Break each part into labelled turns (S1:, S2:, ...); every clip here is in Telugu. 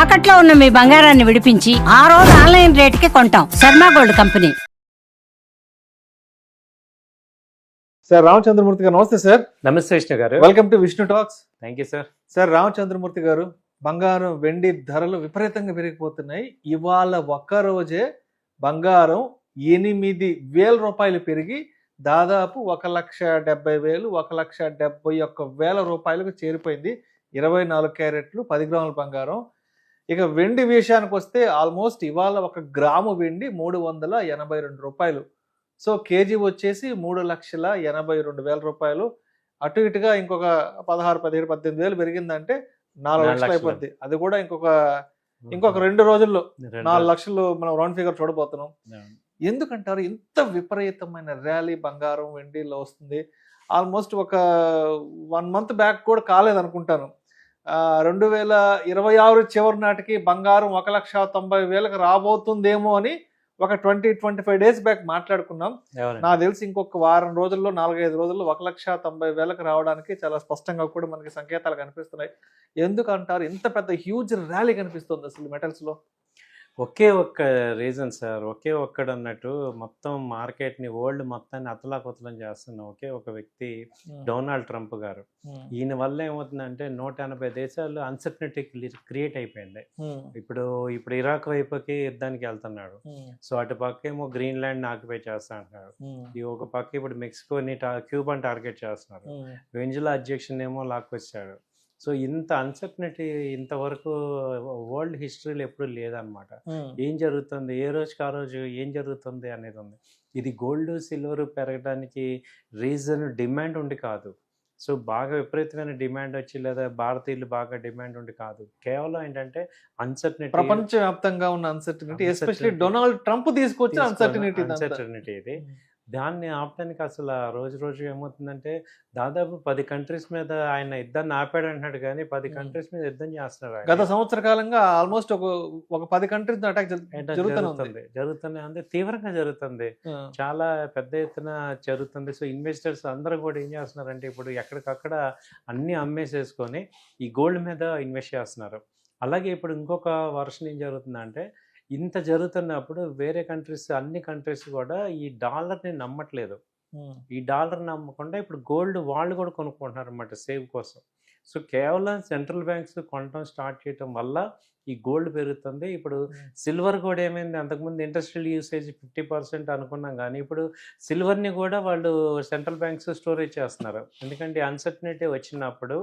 S1: తాకట్లో ఉన్న మీ బంగారాన్ని విడిపించి ఆ రోజు ఆన్లైన్ రేటుకి కొంటాం. Sharma gold company.
S2: Sir Ramachandramurthy గారు నమస్తే సార్.
S3: నమస్తే విష్ణు గారు.
S2: Welcome to Vishnu talks.
S3: Thank you sir.
S2: Sir Ramachandramurthy గారు, బంగారం వెండి ధరలు విపరీతంగా పెరిగిపోతున్నాయి. ఇవాళ ఒక్క రోజే బంగారం 8,000 రూపాయలు పెరిగి దాదాపు 1,70,000 1,71,000 రూపాయలకు చేరిపోయింది. 24 క్యారెట్లు 10 గ్రాముల బంగారం. ఇక వెండి విషయానికి వస్తే ఆల్మోస్ట్ ఇవాళ 1 గ్రాము వెండి 382 రూపాయలు. సో కేజీ వచ్చేసి 3,82,000 రూపాయలు. అటు ఇటుగా ఇంకొక 16, 17, 18,000 పెరిగిందంటే 4 లక్షలు అయిపోద్ది. అది కూడా ఇంకొక 2 రోజుల్లో 4 లక్షలు మనం రౌండ్ ఫిగర్ చూడబోతున్నాం. ఎందుకంటారు ఇంత విపరీతమైన ర్యాలీ బంగారం వెండిలో వస్తుంది? ఆల్మోస్ట్ ఒక 1 మంత్ బ్యాక్ కూడా కాలేదనుకుంటాను. 2026 చివరి నాటికి బంగారం 1,90,000 రాబోతుందేమో అని ఒక 20-25 డేస్ బ్యాక్ మాట్లాడుకున్నాం. నాకు తెలిసి ఇంకొక వారం రోజుల్లో 4-5 రోజుల్లో 1,90,000 రావడానికి చాలా స్పష్టంగా కూడా మనకి సంకేతాలు కనిపిస్తున్నాయి. ఎందుకంటారు ఇంత పెద్ద హ్యూజ్ ర్యాలీ కనిపిస్తుంది అసలు మెటల్స్ లో?
S3: ఒకే ఒక్క రీజన్ సార్, ఒకే ఒక్కడు అన్నట్టు మొత్తం మార్కెట్ని వరల్డ్ మొత్తాన్ని అతలాకుతలం చేస్తున్న ఒకే ఒక వ్యక్తి డొనాల్డ్ ట్రంప్ గారు. ఈయన వల్ల ఏమవుతుందంటే 180 దేశాలు అన్సర్టనిటీ క్రియేట్ అయిపోయింది. ఇప్పుడు ఇరాక్ వైపుకి యుద్ధానికి వెళ్తున్నాడు. సో అటు పక్క ఏమో గ్రీన్లాండ్ ఆక్యుపై చేస్తా అంటున్నాడు. ఈ ఒక పక్క ఇప్పుడు మెక్సికోని క్యూబాని టార్గెట్ చేస్తున్నారు. వెంజులా అధ్యక్షుని ఏమో లాక్కొచ్చాడు. సో ఇంత అన్సర్టనిటీ ఇంతవరకు వరల్డ్ హిస్టరీలో ఎప్పుడు లేదనమాట. ఏం జరుగుతుంది, ఏ రోజుకి ఆ రోజు ఏం జరుగుతుంది అనేది ఉంది. ఇది గోల్డ్ సిల్వర్ పెరగడానికి రీజన్ డిమాండ్ ఉండి కాదు. సో బాగా విపరీతమైన డిమాండ్ వచ్చి లేదా భారతీయులు బాగా డిమాండ్ ఉండి కాదు. కేవలం ఏంటంటే అన్సర్టనిటీ,
S2: ప్రపంచవ్యాప్తంగా ఉన్న అన్సర్టనిటీ, ఎస్పెషల్లీ డొనాల్డ్ ట్రంప్ తీసుకొచ్చిన అన్సర్టనిటీ
S3: ఇది. దాన్ని ఆపడానికి అసలు రోజు రోజు ఏమవుతుందంటే దాదాపు 10 కంట్రీస్ మీద ఆయన యుద్ధాన్ని ఆపాడు అంటున్నాడు, కానీ 10 కంట్రీస్ మీద యుద్ధం చేస్తున్నారు.
S2: గత సంవత్సర కాలంగా ఆల్మోస్ట్ ఒక 10 కంట్రీస్ అటాక్
S3: జరుగుతుంది, అంటే తీవ్రంగా జరుగుతుంది, చాలా పెద్ద ఎత్తున జరుగుతుంది. సో ఇన్వెస్టర్స్ అందరూ కూడా ఏం చేస్తున్నారంటే ఇప్పుడు ఎక్కడికక్కడ అన్ని అమ్మేసేసుకొని ఈ గోల్డ్ మీద ఇన్వెస్ట్ చేస్తున్నారు. అలాగే ఇప్పుడు ఇంకొక వర్షన్ ఏం జరుగుతుందంటే ఇంత జరుగుతున్నప్పుడు వేరే కంట్రీస్, అన్ని కంట్రీస్ కూడా ఈ డాలర్ని నమ్మట్లేదు. ఈ డాలర్ నమ్మకుండా ఇప్పుడు గోల్డ్ వాళ్ళు కూడా కొనుక్కుంటున్నారు అన్నమాట సేవ్ కోసం. సో కేవలం సెంట్రల్ బ్యాంక్స్ కొనడం స్టార్ట్ చేయటం వల్ల ఈ గోల్డ్ పెరుగుతుంది. ఇప్పుడు సిల్వర్ కూడా ఏమైంది, అంతకుముందు ఇండస్ట్రియల్ యూసేజ్ 50% అనుకున్నాం, కానీ ఇప్పుడు సిల్వర్ని కూడా వాళ్ళు సెంట్రల్ బ్యాంక్స్ స్టోరేజ్ చేస్తున్నారు. ఎందుకంటే అన్సర్టనిటీ వచ్చినప్పుడు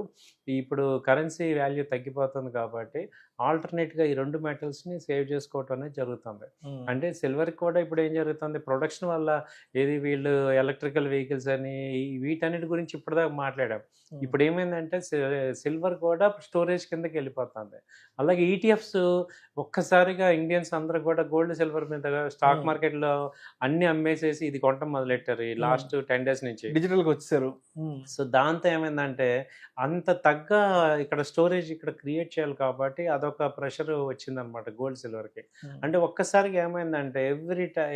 S3: ఇప్పుడు కరెన్సీ వాల్యూ తగ్గిపోతుంది కాబట్టి ఆల్టర్నేట్గా ఈ 2 మెటల్స్ని సేవ్ చేసుకోవటం అనేది జరుగుతుంది. అంటే సిల్వర్కి కూడా ఇప్పుడు ఏం జరుగుతుంది, ప్రొడక్షన్ వల్ల ఏది వీళ్ళు ఎలక్ట్రికల్ వెహికల్స్ అని వీటన్నిటి గురించి ఇప్పటిదాకా మాట్లాడాం. ఇప్పుడు ఏమైందంటే సిల్వర్ కూడా స్టోరేజ్ కిందకి వెళ్ళిపోతుంది. అలాగే ఈటీఎఫ్స్ ఒక్కసారిగా ఇండియన్స్ అందరూ కూడా గోల్డ్ సిల్వర్ మీద స్టాక్ మార్కెట్లో అన్ని అమ్మేసేసి ఇది కొనటం మొదలెట్టారు ఈ లాస్ట్ 10 days నుంచి,
S2: డిజిటల్గా వచ్చేసారు.
S3: సో దాంతో ఏమైందంటే అంత తగ్గ ఇక్కడ స్టోరేజ్ ఇక్కడ క్రియేట్ చేయాలి కాబట్టి అదొక ప్రెషర్ వచ్చిందనమాట గోల్డ్ సిల్వర్కి. అంటే ఒక్కసారిగా ఏమైందంటే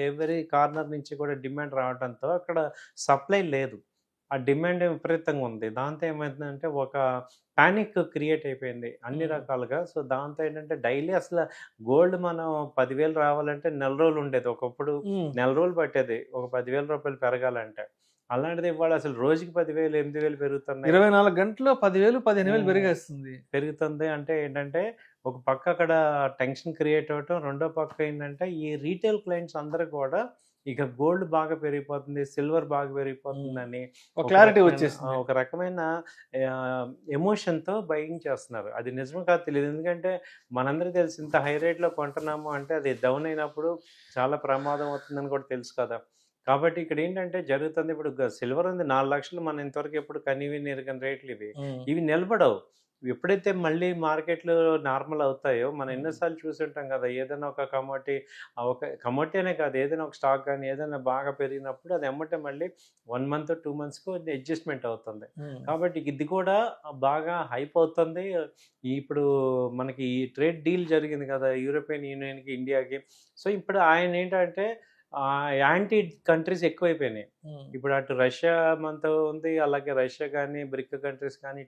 S3: ఎవ్రీ కార్నర్ నుంచి కూడా డిమాండ్ రావడంతో అక్కడ సప్లై లేదు, ఆ డిమాండ్ విపరీతంగా ఉంది. దాంతో ఏమైందంటే ఒక పానిక్ క్రియేట్ అయిపోయింది అన్ని రకాలుగా. సో దాంతో ఏంటంటే డైలీ అసలు గోల్డ్ మనం 10,000 రావాలంటే 4 రోజులు ఉండేది, ఒకప్పుడు 4 రోజులు పట్టేది ఒక 10,000 రూపాయలు పెరగాలంటే. అలాంటిది ఇవాళ అసలు రోజుకి 10,000, 8,000 పెరుగుతున్నాయి.
S2: 24 గంటల్లో 10,000, 15,000
S3: పెరుగుతుంది. అంటే ఏంటంటే ఒక పక్క అక్కడ టెన్షన్ క్రియేట్ అవ్వటం, రెండో పక్క ఏంటంటే ఈ రీటైల్ క్లయింట్స్ అందరూ కూడా ఇక గోల్డ్ బాగా పెరిగిపోతుంది, సిల్వర్ బాగా పెరిగిపోతుందని
S2: క్లారిటీ వచ్చేసింది.
S3: ఒక రకమైన ఎమోషన్తో బయింగ్ చేస్తున్నారు. అది నిజమే కాదు తెలియదు, ఎందుకంటే మనందరికీ తెలిసి ఇంత హై రేట్లో కొంటున్నాము అంటే అది డౌన్ అయినప్పుడు చాలా ప్రమాదం అవుతుందని కూడా తెలుసు కదా. కాబట్టి ఇక్కడ ఏంటంటే జరుగుతుంది, ఇప్పుడు సిల్వర్ ఉంది 4 లక్షలు, మనం ఇంతవరకు ఎప్పుడు కనివిని ఎరగని రేట్లు ఇవి నిలబడవు. ఎప్పుడైతే మళ్ళీ మార్కెట్లు నార్మల్ అవుతాయో, మనం ఎన్నోసార్లు చూసి ఉంటాం కదా, ఏదైనా ఒక కమోడిటీ అనే కాదు, ఏదైనా ఒక స్టాక్ కానీ ఏదైనా బాగా పెరిగినప్పుడు అది ఎమ్మటే మళ్ళీ 1 month 2 monthsకు అడ్జస్ట్మెంట్ అవుతుంది. కాబట్టి ఇది కూడా బాగా హైప్ అవుతుంది. ఇప్పుడు మనకి ఈ ట్రేడ్ డీల్ జరిగింది కదా యూరోపియన్ యూనియన్కి ఇండియాకి. సో ఇప్పుడు ఆయన ఏంటంటే యాంటీ కంట్రీస్ ఎక్కువైపోయినాయి. ఇప్పుడు అటు రష్యా మనతో ఉంది, అలాగే రష్యా కానీ, బ్రిక్ కంట్రీస్ కానీ,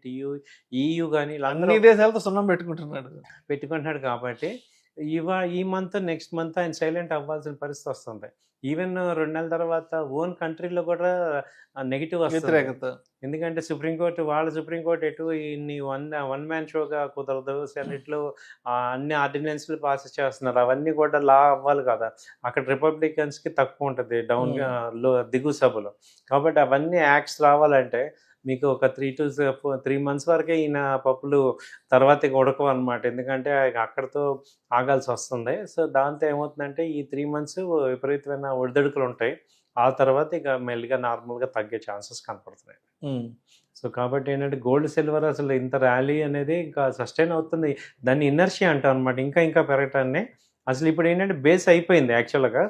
S3: EU కానీ
S2: అన్ని దేశాలతో సున్నం పెట్టుకుంటున్నాడు.
S3: పెట్టుకుంటున్నాడు కాబట్టి ఈ మంత్ నెక్స్ట్ మంత్ ఆయన సైలెంట్ అవ్వాల్సిన పరిస్థితి వస్తుంది. ఈవెన్ 2 నెలల తర్వాత ఓన్ కంట్రీలో కూడా నెగిటివ్ వస్తుంది.
S2: వ్యతిరేకత.
S3: ఎందుకంటే సుప్రీంకోర్టు ఎటు ఇన్ని వన్ మ్యాన్ షోగా కుదరదు, సెనెట్లో అన్ని ఆర్డినెన్స్లు పాస్ చేస్తున్నారు, అవన్నీ కూడా లా అవ్వాలి కదా. అక్కడ రిపబ్లికన్స్కి తక్కువ ఉంటుంది దిగువ సభలో. కాబట్టి అవన్నీ యాక్ట్స్ రావాలంటే మీకు ఒక 3 months వరకే ఈయన పప్పులు తర్వాత ఇక ఉడకవు అనమాట. ఎందుకంటే అక్కడతో ఆగాల్సి వస్తుంది. సో దాంతో ఏమవుతుందంటే ఈ 3 months విపరీతమైన ఒడిదుడుకులు ఉంటాయి. ఆ తర్వాత ఇక మెల్లిగా నార్మల్గా తగ్గే ఛాన్సెస్ కనపడుతున్నాయి. సో కాబట్టి ఏంటంటే గోల్డ్ సిల్వర్ అసలు ఇంత ర్యాలీ అనేది ఇంకా సస్టైన్ అవుతుంది. దాన్ని ఇనర్షియా అంటాం అనమాట. ఇంకా పెరగటాన్ని అసలు ఇప్పుడు ఏంటంటే బేస్ అయిపోయింది యాక్చువల్గా,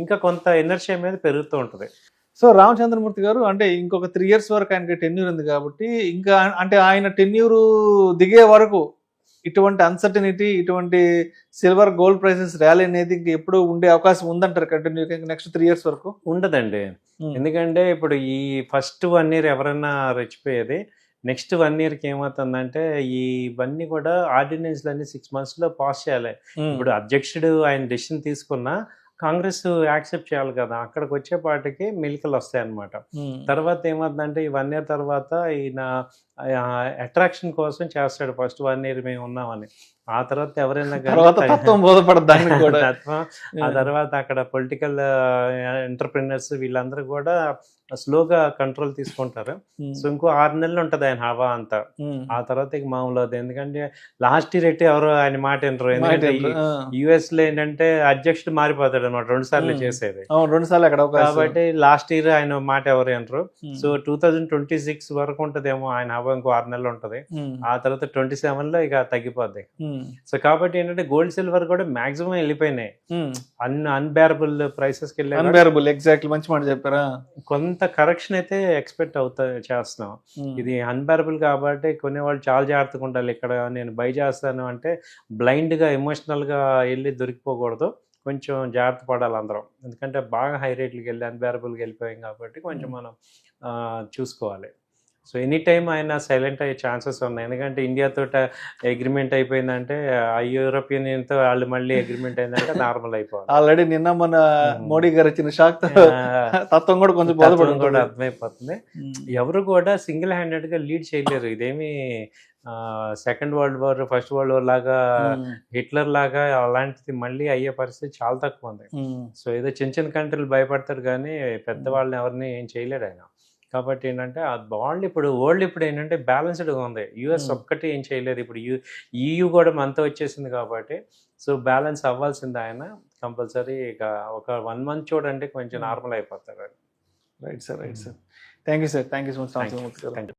S3: ఇంకా కొంత ఇనర్షియా మీద పెరుగుతూ ఉంటుంది.
S2: సో రామచంద్రమూర్తి గారు అంటే ఇంకొక 3 years వరకు ఆయనకి టెన్యూర్ ఉంది కాబట్టి ఇంకా అంటే ఆయన టెన్యూర్ దిగే వరకు ఇటువంటి అన్సర్టనిటీ, ఇటువంటి సిల్వర్ గోల్డ్ ప్రైసెస్ ర్యాలీ అనేది ఇంక ఎప్పుడు ఉండే అవకాశం ఉందంటారు కంటిన్యూ నెక్స్ట్ 3 years వరకు?
S3: ఉండదండి. ఎందుకంటే ఇప్పుడు ఈ ఫస్ట్ 1 year ఎవరైనా రెచ్చిపోయేది, నెక్స్ట్ 1 yearకి ఏమవుతుందంటే ఇవన్నీ కూడా ఆర్డినెన్స్లన్నీ 6 monthsలో పాస్ చేయాలి. ఇప్పుడు అధ్యక్షుడు ఆయన డెసిషన్ తీసుకున్నా కాంగ్రెస్ యాక్సెప్ట్ చేయాలి కదా. అక్కడికి వచ్చేపాటికి మెలికలు వస్తాయి అన్నమాట. తర్వాత ఏమవుతుందంటే ఈ 1 year తర్వాత ఈయన అట్రాక్షన్ కోసం చేస్తాడు. ఫస్ట్ 1 year మేము ఉన్నామని, ఆ తర్వాత ఎవరైనా
S2: తత్వం బోధపడదు దానికి కూడా.
S3: తత్వం. ఆ తర్వాత అక్కడ పొలిటికల్ ఎంటర్ప్రినర్స్ వీళ్ళందరూ కూడా స్లోగా కంట్రోల్ తీసుకుంటారు. సో ఇంకో 6 నెలలు ఉంటుంది ఆయన హవా అంతా. ఆ తర్వాత ఇక మామూలు అవుతుంది. ఎందుకంటే లాస్ట్ ఇయర్ అయితే ఎవరు ఆయన మాట వినరు. ఎందుకంటే US లో ఏంటంటే అధ్యక్షుడు మారిపోతాడు అనమాట, 2 సార్లు చేసేది.
S2: 2 సార్లు అక్కడ.
S3: కాబట్టి లాస్ట్ ఇయర్ ఆయన మాట ఎవరు వినరు. సో 2026 వరకు ఉంటదేమో ఆయన హవా, ఇంకో 6 నెలలు ఉంటది. ఆ తర్వాత 27లో ఇక తగ్గిపోద్ది. సో కాబట్టి ఏంటంటే గోల్డ్ సిల్వర్ కూడా మాక్సిమం వెళ్ళిపోయినాయి. అన్బేరబుల్ ప్రైసెస్ కి వెళ్ళాయి.
S2: అన్బేరబుల్, ఎగ్జాక్ట్లీ, మంచి మాట చెప్పారా.
S3: కొంత కరెక్షన్ అయితే ఎక్స్పెక్ట్ చేస్తున్నాం. ఇది అన్బేరబుల్ కాబట్టి కొనేవాళ్ళు చాలా జాగ్రత్తగా ఉండాలి. ఇక్కడ నేను బై చేస్తాను అంటే బ్లైండ్ గా ఎమోషనల్ గా వెళ్ళి దొరికిపోకూడదు, కొంచెం జాగ్రత్త పడాలి అందరం. ఎందుకంటే బాగా హై రేట్లకి వెళ్ళి అన్బేరబుల్కి వెళ్ళిపోయాం కాబట్టి కొంచెం మనం చూసుకోవాలి. సో ఎనీ టైం ఆయన సైలెంట్ అయ్యే ఛాన్సెస్ ఉన్నాయి. ఎందుకంటే ఇండియాతో అగ్రిమెంట్ అయిపోయిందంటే యూరోపియన్ యూనియన్తో వాళ్ళు మళ్ళీ అగ్రిమెంట్ అయిందంటే నార్మల్ అయిపోవాలి.
S2: ఆల్రెడీ నిన్న మన మోడీ గారు ఇచ్చిన షాక్ తత్వం కూడా కొంచెం
S3: కూడా అర్థమైపోతుంది. ఎవరు కూడా సింగిల్ హ్యాండెడ్గా లీడ్ చేయలేరు. ఇదేమి second world war, first world war లాగా, హిట్లర్ లాగా అలాంటిది మళ్ళీ అయ్యే పరిస్థితి చాలా తక్కువ ఉంది. సో ఏదో చిన్న కంట్రీలు భయపడతారు కానీ పెద్దవాళ్ళని ఎవరిని ఏం చేయలేడు ఆయన. కాబట్టి ఏంటంటే వాళ్ళు ఇప్పుడు వరల్డ్ ఇప్పుడు ఏంటంటే బ్యాలెన్స్డ్గా ఉంది. US ఒక్కటి ఏం చేయలేదు. ఇప్పుడు EU కూడా మనతో వచ్చేసింది కాబట్టి సో బ్యాలెన్స్ అవ్వాల్సింది ఆయన కంపల్సరీ. ఇక ఒక 1 month చూడండి కొంచెం నార్మల్ అయిపోతారు.
S2: Right sir, right sir. Thank you sir, thank you so much.